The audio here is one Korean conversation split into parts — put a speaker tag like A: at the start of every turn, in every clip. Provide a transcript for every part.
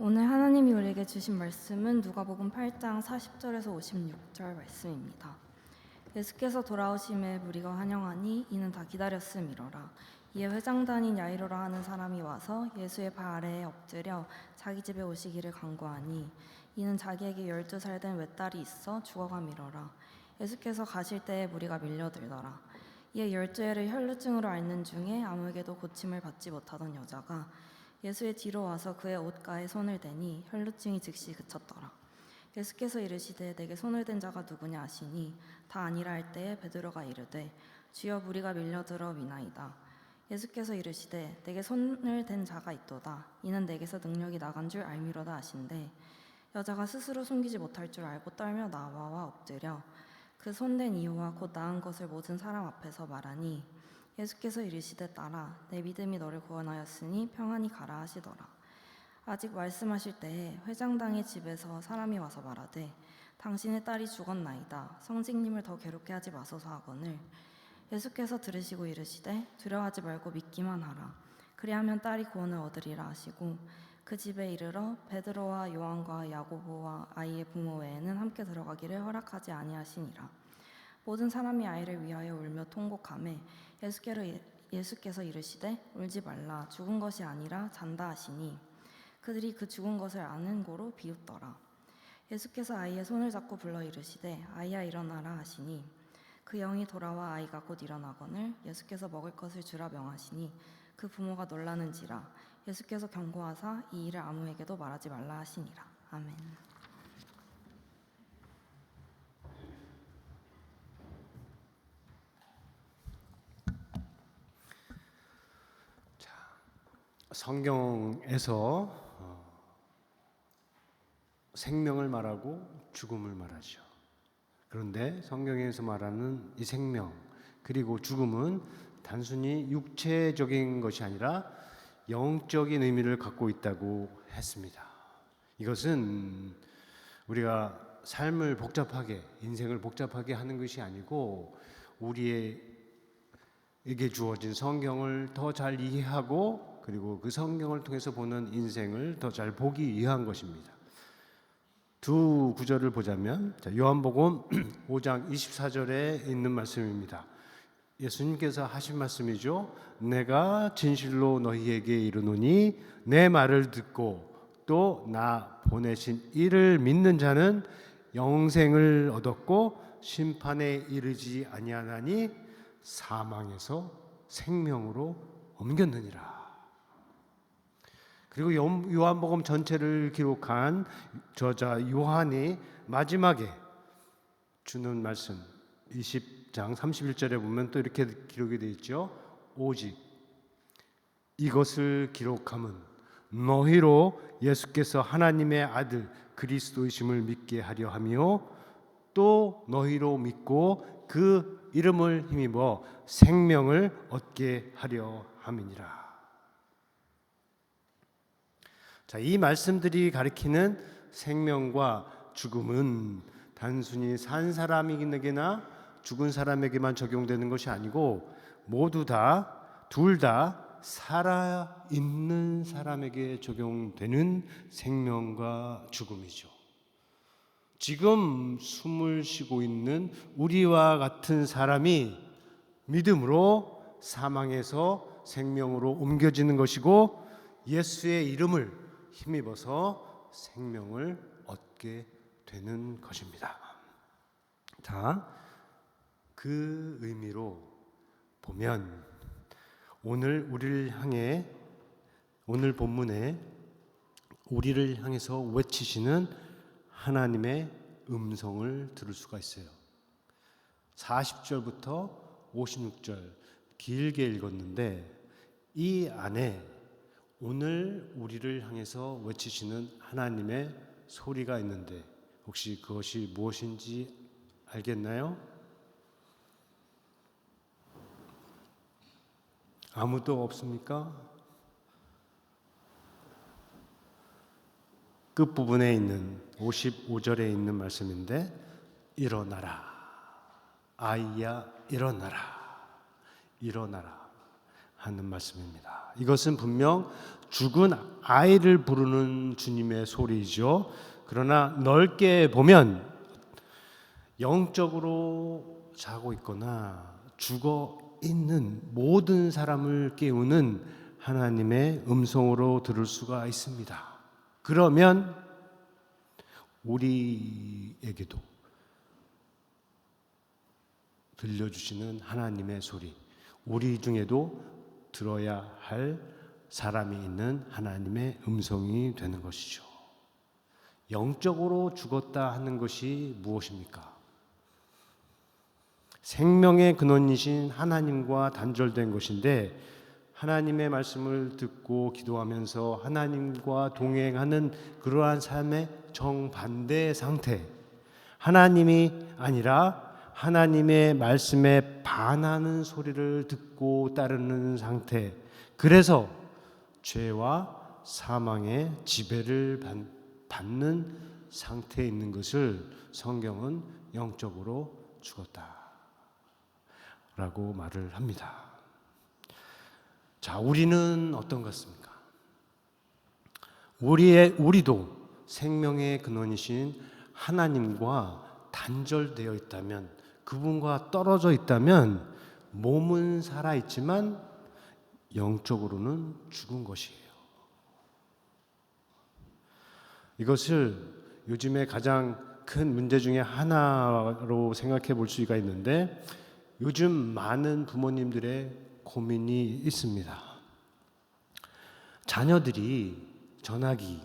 A: 오늘 하나님이 우리에게 주신 말씀은 누가복음 8장 40절에서 56절 말씀입니다. 예수께서 돌아오심에 무리가 환영하니 이는 다 기다렸음이로라. 이에 회장단인 야이로라 하는 사람이 와서 예수의 발 아래에 엎드려 자기 집에 오시기를 간구하니 이는 자기에게 12살 된 외딸이 있어 죽어감이로라. 예수께서 가실 때에 무리가 밀려들더라. 이에 12해를 혈루증으로 앓는 중에 아무에게도 고침을 받지 못하던 여자가 예수의 뒤로 와서 그의 옷가에 손을 대니 혈루증이 즉시 그쳤더라. 예수께서 이르시되 내게 손을 댄 자가 누구냐 하시니 다 아니라 할 때에 베드로가 이르되 주여 무리가 밀려들어 미나이다. 예수께서 이르시되 내게 손을 댄 자가 있도다. 이는 내게서 능력이 나간 줄 알미로다 하신대 여자가 스스로 숨기지 못할 줄 알고 떨며 나와 엎드려 그 손댄 이유와 곧 나은 것을 모든 사람 앞에서 말하니 예수께서 이르시되 딸아 내 믿음이 너를 구원하였으니 평안히 가라 하시더라. 아직 말씀하실 때에 회장당의 집에서 사람이 와서 말하되 당신의 딸이 죽었나이다. 성직님을 더 괴롭게 하지 마소서 하거늘 예수께서 들으시고 이르시되 두려워하지 말고 믿기만 하라. 그리하면 딸이 구원을 얻으리라 하시고 그 집에 이르러 베드로와 요한과 야고보와 아이의 부모 외에는 함께 들어가기를 허락하지 아니하시니라. 모든 사람이 아이를 위하여 울며 통곡하매 예수께서 이르시되 울지 말라. 죽은 것이 아니라 잔다 하시니 그들이 그 죽은 것을 아는 고로 비웃더라. 예수께서 아이의 손을 잡고 불러 이르시되 아이야 일어나라 하시니 그 영이 돌아와 아이가 곧 일어나거늘 예수께서 먹을 것을 주라 명하시니 그 부모가 놀라는지라. 예수께서 경고하사 이 일을 아무에게도 말하지 말라 하시니라. 아멘.
B: 성경에서 생명을 말하고 죽음을 말하죠. 그런데 성경에서 말하는 이 생명 그리고 죽음은 단순히 육체적인 것이 아니라 영적인 의미를 갖고 있다고 했습니다. 이것은 우리가 삶을 복잡하게, 인생을 복잡하게 하는 것이 아니고 우리에게 주어진 성경을 더 잘 이해하고 그리고 그 성경을 통해서 보는 인생을 더 잘 보기 위한 것입니다. 두 구절을 보자면 요한복음 5장 24절에 있는 말씀입니다. 예수님께서 하신 말씀이죠. 내가 진실로 너희에게 이르노니 내 말을 듣고 또 나 보내신 이를 믿는 자는 영생을 얻었고 심판에 이르지 아니하나니 사망에서 생명으로 옮겼느니라. 그리고 요한복음 전체를 기록한 저자 요한이 마지막에 주는 말씀 20장 31절에 보면 또 이렇게 기록이 되어 있죠. 오직 이것을 기록함은 너희로 예수께서 하나님의 아들 그리스도이심을 믿게 하려 하며 또 너희로 믿고 그 이름을 힘입어 생명을 얻게 하려 함이니라. 자, 이 말씀들이 가리키는 생명과 죽음은 단순히 산 사람에게나 죽은 사람에게만 적용되는 것이 아니고 모두 다 둘 다 살아있는 사람에게 적용되는 생명과 죽음이죠. 지금 숨을 쉬고 있는 우리와 같은 사람이 믿음으로 사망에서 생명으로 옮겨지는 것이고 예수의 이름을 힘입어서 생명을 얻게 되는 것입니다. 자, 그 의미로 보면 오늘 본문에 우리를 향해서 외치시는 하나님의 음성을 들을 수가 있어요. 40절부터 56절 길게 읽었는데 이 안에 오늘 우리를 향해서 외치시는 하나님의 소리가 있는데 혹시 그것이 무엇인지 알겠나요? 아무도 없습니까? 끝부분에 있는 55절에 있는 말씀인데 일어나라 아이야 일어나라 일어나라 하는 말씀입니다. 이것은 분명 죽은 아이를 부르는 주님의 소리이죠. 그러나 넓게 보면 영적으로 자고 있거나 죽어 있는 모든 사람을 깨우는 하나님의 음성으로 들을 수가 있습니다. 그러면 우리에게도 들려주시는 하나님의 소리, 우리 중에도 들어야 할 사람이 있는 하나님의 음성이 되는 것이죠. 영적으로 죽었다 하는 것이 무엇입니까? 생명의 근원이신 하나님과 단절된 것인데, 하나님의 말씀을 듣고 기도하면서 하나님과 동행하는 그러한 삶의 정반대의 상태, 하나님이 아니라 하나님의 말씀에 반하는 소리를 듣고 따르는 상태, 그래서 죄와 사망의 지배를 받는 상태에 있는 것을 성경은 영적으로 죽었다 라고 말을 합니다. 자, 우리는 어떤 것 같습니까? 우리도 생명의 근원이신 하나님과 단절되어 있다면, 그분과 떨어져 있다면 몸은 살아있지만 영적으로는 죽은 것이에요. 이것을 요즘에 가장 큰 문제 중에 하나로 생각해 볼 수가 있는데, 요즘 많은 부모님들의 고민이 있습니다. 자녀들이 전화기,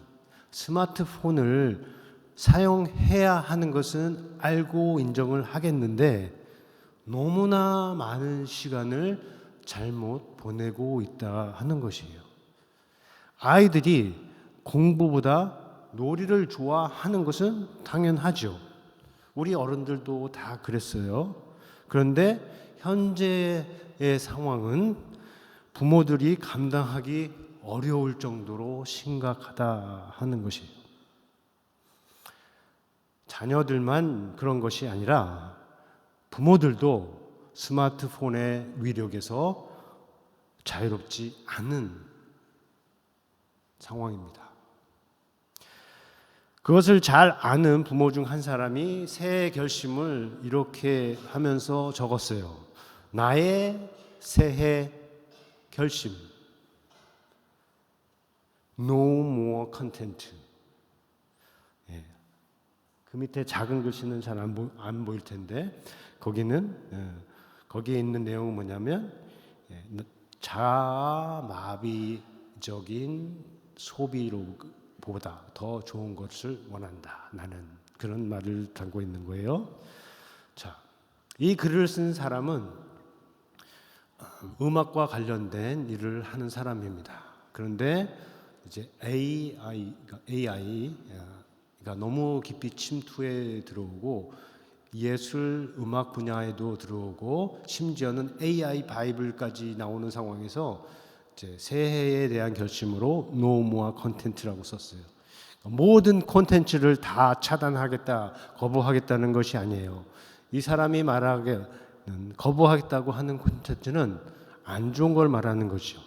B: 스마트폰을 사용해야 하는 것은 알고 인정을 하겠는데 너무나 많은 시간을 잘못 보내고 있다 하는 것이에요. 아이들이 공부보다 놀이를 좋아하는 것은 당연하죠. 우리 어른들도 다 그랬어요. 그런데 현재의 상황은 부모들이 감당하기 어려울 정도로 심각하다 하는 것이에요. 자녀들만 그런 것이 아니라 부모들도 스마트폰의 위력에서 자유롭지 않은 상황입니다. 그것을 잘 아는 부모 중 한 사람이 새해 결심을 이렇게 하면서 적었어요. 나의 새해 결심. No more content. 그 밑에 작은 글씨는 잘 안 보일 텐데 거기에 있는 내용은 뭐냐면 자아마비적인 소비로보다 더 좋은 것을 원한다. 나는 그런 말을 담고 있는 거예요. 자, 이 글을 쓴 사람은 음악과 관련된 일을 하는 사람입니다. 그런데 이제 AI가 너무 깊이 침투해 들어오고 예술 음악 분야에도 들어오고 심지어는 AI 바이블까지 나오는 상황에서 이제 새해에 대한 결심으로 No more content라고 썼어요. 모든 콘텐츠를 다 차단하겠다, 거부하겠다는 것이 아니에요. 이 사람이 말하기는 거부하겠다고 하는 콘텐츠는 안 좋은 걸 말하는 것이죠.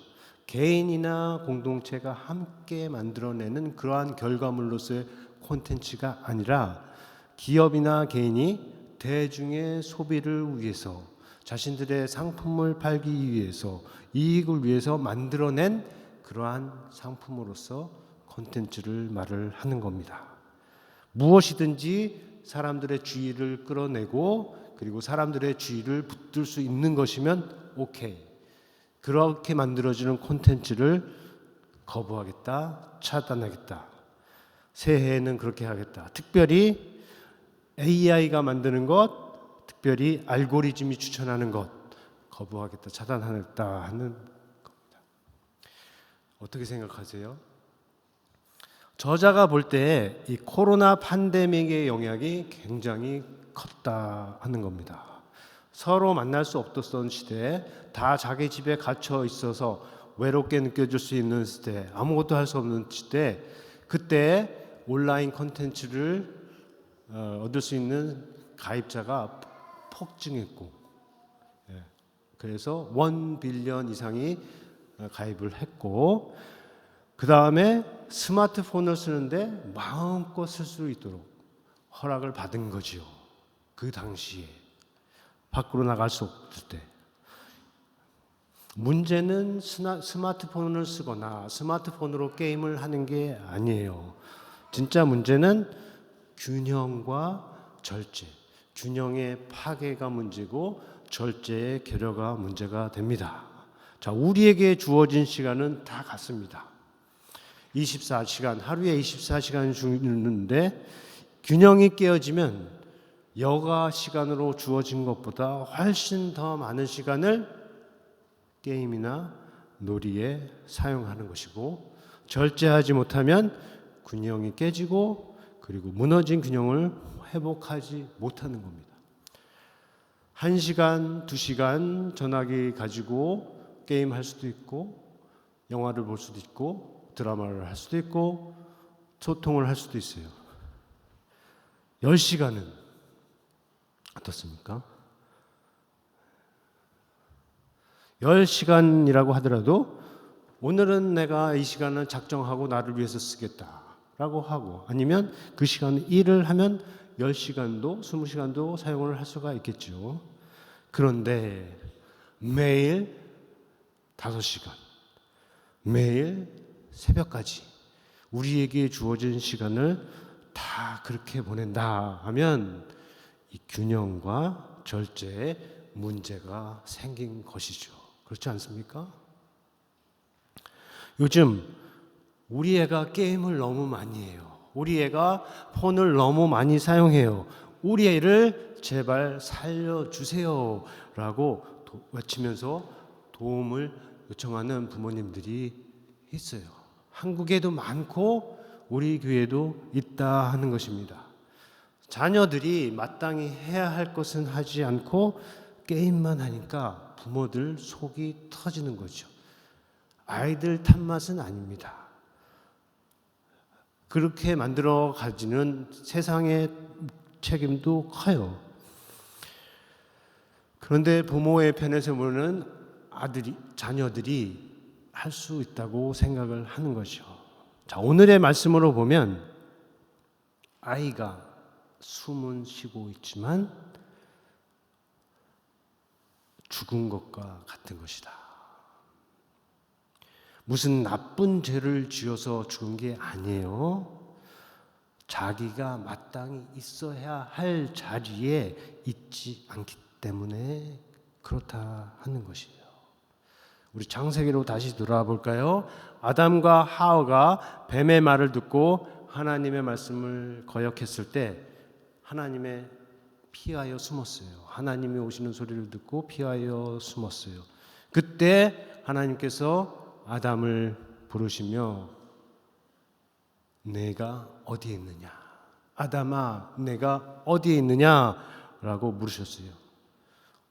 B: 개인이나 공동체가 함께 만들어내는 그러한 결과물로서의 콘텐츠가 아니라 기업이나 개인이 대중의 소비를 위해서 자신들의 상품을 팔기 위해서 이익을 위해서 만들어낸 그러한 상품으로서 콘텐츠를 말을 하는 겁니다. 무엇이든지 사람들의 주의를 끌어내고 그리고 사람들의 주의를 붙들 수 있는 것이면 오케이. 그렇게 만들어지는 콘텐츠를 거부하겠다, 차단하겠다. 새해에는 그렇게 하겠다. 특별히 AI가 만드는 것, 특별히 알고리즘이 추천하는 것 거부하겠다, 차단하겠다 하는 겁니다. 어떻게 생각하세요? 저자가 볼 때 이 코로나 팬데믹의 영향이 굉장히 컸다 하는 겁니다. 서로 만날 수 없었던 시대, 다 자기 집에 갇혀 있어서 외롭게 느껴질 수 있는 시대, 아무것도 할 수 없는 시대, 그때 온라인 콘텐츠를 얻을 수 있는 가입자가 폭증했고, 그래서 1 빌리언 이상이 가입을 했고, 그 다음에 스마트폰을 쓰는데 마음껏 쓸 수 있도록 허락을 받은 거지요. 그 당시에 밖으로 나갈 수 없을 때. 문제는 스마트폰을 쓰거나 스마트폰으로 게임을 하는 게 아니에요. 진짜 문제는 균형과 절제, 균형의 파괴가 문제고 절제의 결여가 문제가 됩니다. 자, 우리에게 주어진 시간은 다 같습니다. 24시간, 하루에 24시간 주는데 균형이 깨어지면 여가 시간으로 주어진 것보다 훨씬 더 많은 시간을 게임이나 놀이에 사용하는 것이고, 절제하지 못하면 균형이 깨지고 그리고 무너진 균형을 회복하지 못하는 겁니다. 1시간, 2시간 전화기 가지고 게임할 수도 있고 영화를 볼 수도 있고 드라마를 할 수도 있고 소통을 할 수도 있어요. 10시간은 어떻습니까? 10시간이라고 하더라도 오늘은 내가 이 시간을 작정하고 나를 위해서 쓰겠다라고 하고, 아니면 그 시간 일을 하면 10시간도 20시간도 사용을 할 수가 있겠죠. 그런데 매일 5시간, 매일 새벽까지 우리에게 주어진 시간을 다 그렇게 보낸다 하면 이 균형과 절제에 문제가 생긴 것이죠. 그렇지 않습니까? 요즘 우리 애가 게임을 너무 많이 해요. 우리 애가 폰을 너무 많이 사용해요. 우리 애를 제발 살려주세요 라고 외치면서 도움을 요청하는 부모님들이 있어요. 한국에도 많고 우리 교회도 있다 하는 것입니다. 자녀들이 마땅히 해야 할 것은 하지 않고 게임만 하니까 부모들 속이 터지는 거죠. 아이들 탓맛은 아닙니다. 그렇게 만들어 가지는 세상의 책임도 커요. 그런데 부모의 편에서 보는 자녀들이 할 수 있다고 생각을 하는 거죠. 자, 오늘의 말씀으로 보면 아이가 숨은 쉬고 있지만 죽은 것과 같은 것이다. 무슨 나쁜 죄를 지어서 죽은 게 아니에요. 자기가 마땅히 있어야 할 자리에 있지 않기 때문에 그렇다 하는 것이에요. 우리 창세기로 다시 돌아와 볼까요? 아담과 하와가 뱀의 말을 듣고 하나님의 말씀을 거역했을 때 하나님의 피하여 숨었어요. 하나님이 오시는 소리를 듣고 피하여 숨었어요. 그때 하나님께서 아담을 부르시며 내가 어디에 있느냐? 아담아, 내가 어디에 있느냐? 라고 물으셨어요.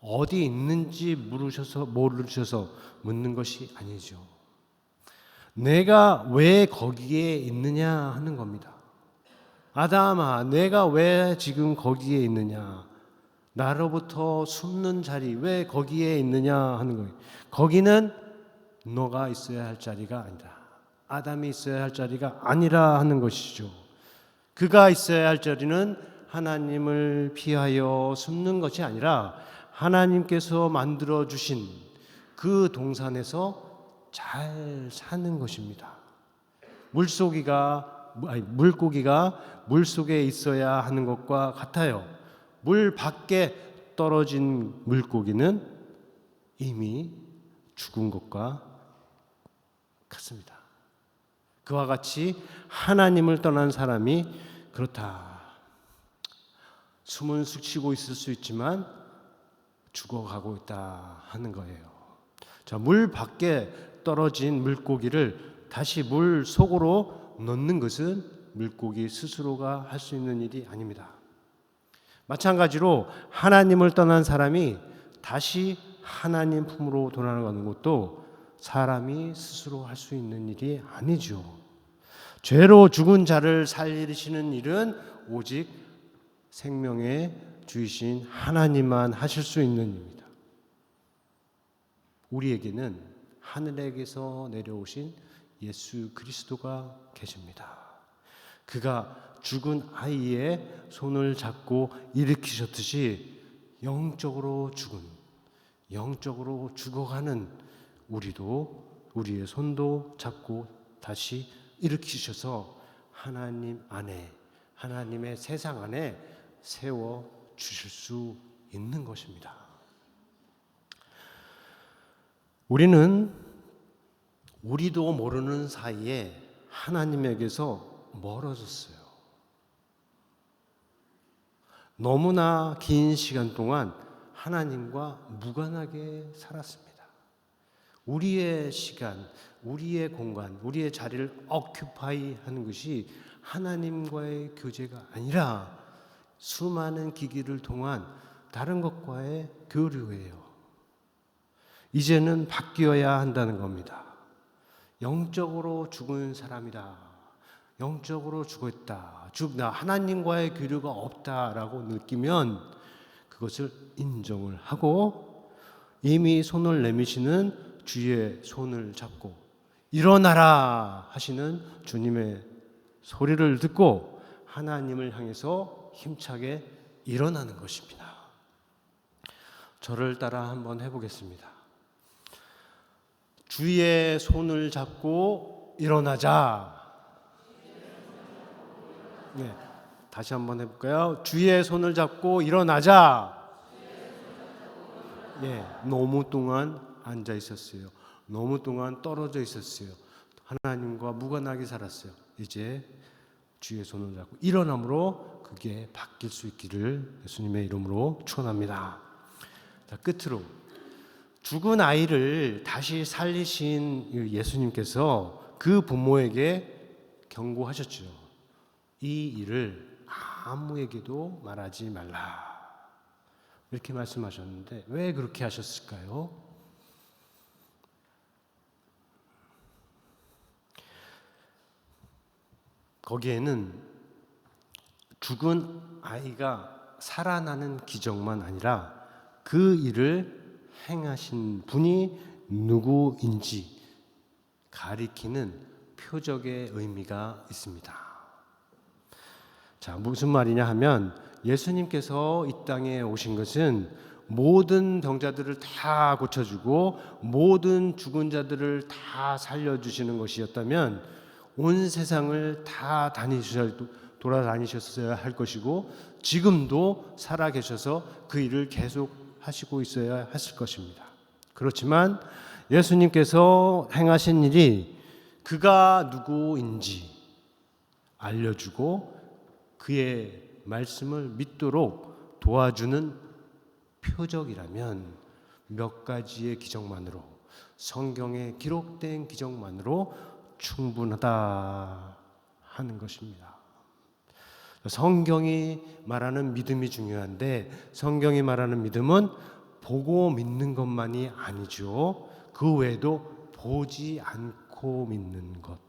B: 어디 있는지 모르셔서 묻는 것이 아니죠. 내가 왜 거기에 있느냐 하는 겁니다. 아담아, 내가 왜 지금 거기에 있느냐? 나로부터 숨는 자리 왜 거기에 있느냐 하는 거예요. 거기는 너가 있어야 할 자리가 아니다. 아담이 있어야 할 자리가 아니라 하는 것이죠. 그가 있어야 할 자리는 하나님을 피하여 숨는 것이 아니라 하나님께서 만들어 주신 그 동산에서 잘 사는 것입니다. 물고기가 물 속에 있어야 하는 것과 같아요. 물 밖에 떨어진 물고기는 이미 죽은 것과 같습니다. 그와 같이 하나님을 떠난 사람이 그렇다. 숨은 쉬고 있을 수 있지만 죽어가고 있다 하는 거예요. 자, 물 밖에 떨어진 물고기를 다시 물 속으로 넣는 것은 물고기 스스로가 할 수 있는 일이 아닙니다. 마찬가지로 하나님을 떠난 사람이 다시 하나님 품으로 돌아가는 것도 사람이 스스로 할 수 있는 일이 아니죠. 죄로 죽은 자를 살리시는 일은 오직 생명의 주이신 하나님만 하실 수 있는 일입니다. 우리에게는 하늘에게서 내려오신 예수 그리스도가 계십니다. 그가 죽은 아이의 손을 잡고 일으키셨듯이 영적으로 죽어가는 우리의 손도 잡고 다시 일으키셔서 하나님 안에, 하나님의 세상 안에 세워 주실 수 있는 것입니다. 우리도 모르는 사이에 하나님에게서 멀어졌어요. 너무나 긴 시간 동안 하나님과 무관하게 살았습니다. 우리의 시간, 우리의 공간, 우리의 자리를 오큐파이 하는 것이 하나님과의 교제가 아니라 수많은 기기를 통한 다른 것과의 교류예요. 이제는 바뀌어야 한다는 겁니다. 영적으로 죽은 사람이다. 영적으로 죽었다. 즉, 나 하나님과의 교류가 없다라고 느끼면 그것을 인정을 하고 이미 손을 내미시는 주의 손을 잡고 일어나라 하시는 주님의 소리를 듣고 하나님을 향해서 힘차게 일어나는 것입니다. 저를 따라 한번 해보겠습니다. 주의 손을 잡고 일어나자. 네, 다시 한번 해볼까요? 주의 손을 잡고 일어나자. 예, 너무 동안 앉아 있었어요. 너무 동안 떨어져 있었어요. 하나님과 무관하게 살았어요. 이제 주의 손을 잡고 일어남으로 그게 바뀔 수 있기를 예수님의 이름으로 축원합니다. 자, 끝으로 죽은 아이를 다시 살리신 예수님께서 그 부모에게 경고하셨죠. 이 일을 아무에게도 말하지 말라. 이렇게 말씀하셨는데 왜 그렇게 하셨을까요? 거기에는 죽은 아이가 살아나는 기적만 아니라 그 일을 행하신 분이 누구인지 가리키는 표적의 의미가 있습니다. 자, 무슨 말이냐 하면 예수님께서 이 땅에 오신 것은 모든 병자들을 다 고쳐주고 모든 죽은 자들을 다 살려주시는 것이었다면 온 세상을 다 돌아다니셨어야 할 것이고 지금도 살아계셔서 그 일을 계속 하시고 있어야 했을 것입니다. 그렇지만 예수님께서 행하신 일이 그가 누구인지 알려주고 그의 말씀을 믿도록 도와주는 표적이라면 몇 가지의 기적만으로, 성경에 기록된 기적만으로 충분하다 하는 것입니다. 성경이 말하는 믿음이 중요한데 성경이 말하는 믿음은 보고 믿는 것만이 아니죠. 그 외에도 보지 않고 믿는 것,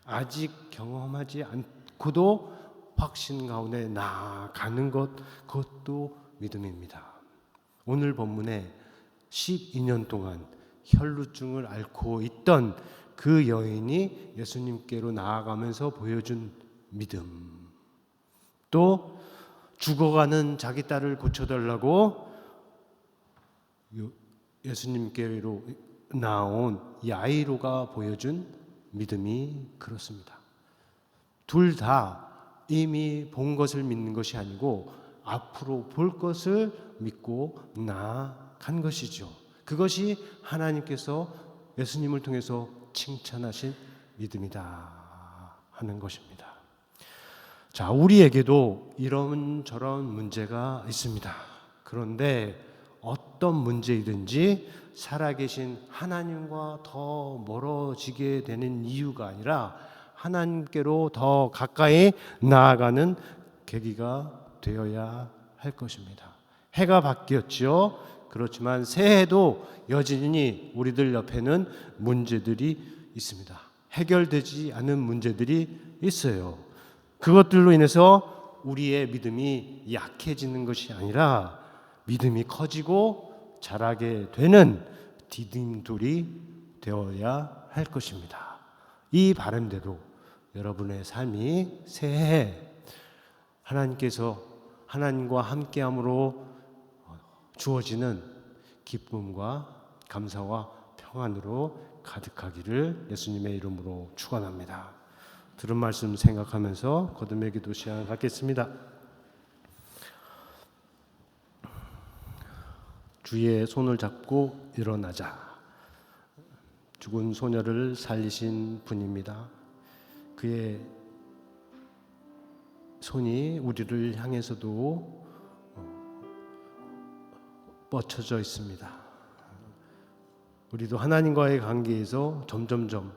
B: 아직 경험하지 않고도 확신 가운데 나아가는 것, 그것도 믿음입니다. 오늘 본문에 12년 동안 혈루증을 앓고 있던 그 여인이 예수님께로 나아가면서 보여준 믿음, 또 죽어가는 자기 딸을 고쳐달라고 예수님께로 나온 야이로가 보여준 믿음이 그렇습니다. 둘 다 이미 본 것을 믿는 것이 아니고 앞으로 볼 것을 믿고 나아간 것이죠. 그것이 하나님께서 예수님을 통해서 칭찬하신 믿음이다 하는 것입니다. 자, 우리에게도 이런저런 문제가 있습니다. 그런데 어떤 문제이든지 살아계신 하나님과 더 멀어지게 되는 이유가 아니라 하나님께로 더 가까이 나아가는 계기가 되어야 할 것입니다. 해가 바뀌었죠. 그렇지만 새해도 여전히 우리들 옆에는 문제들이 있습니다. 해결되지 않은 문제들이 있어요. 그것들로 인해서 우리의 믿음이 약해지는 것이 아니라 믿음이 커지고 자라게 되는 디딤돌이 되어야 할 것입니다. 이 바람대로 여러분의 삶이 새해 하나님께서 하나님과 함께함으로 주어지는 기쁨과 감사와 평안으로 가득하기를 예수님의 이름으로 축원합니다. 들은 말씀 생각하면서 거듭의 기도 시간 갖겠습니다. 주의 손을 잡고 일어나자. 죽은 소녀를 살리신 분입니다. 그의 손이 우리를 향해서도 뻗쳐져 있습니다. 우리도 하나님과의 관계에서 점점점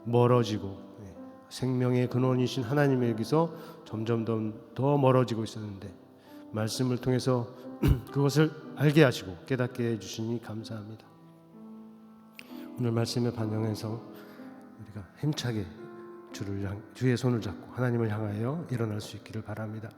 B: 멀어지고 생명의 근원이신 하나님에게서 점점 더 멀어지고 있었는데 말씀을 통해서 그것을 알게 하시고 깨닫게 해주시니 감사합니다. 오늘 말씀에 반영해서 우리가 힘차게 주의 손을 잡고 하나님을 향하여 일어날 수 있기를 바랍니다.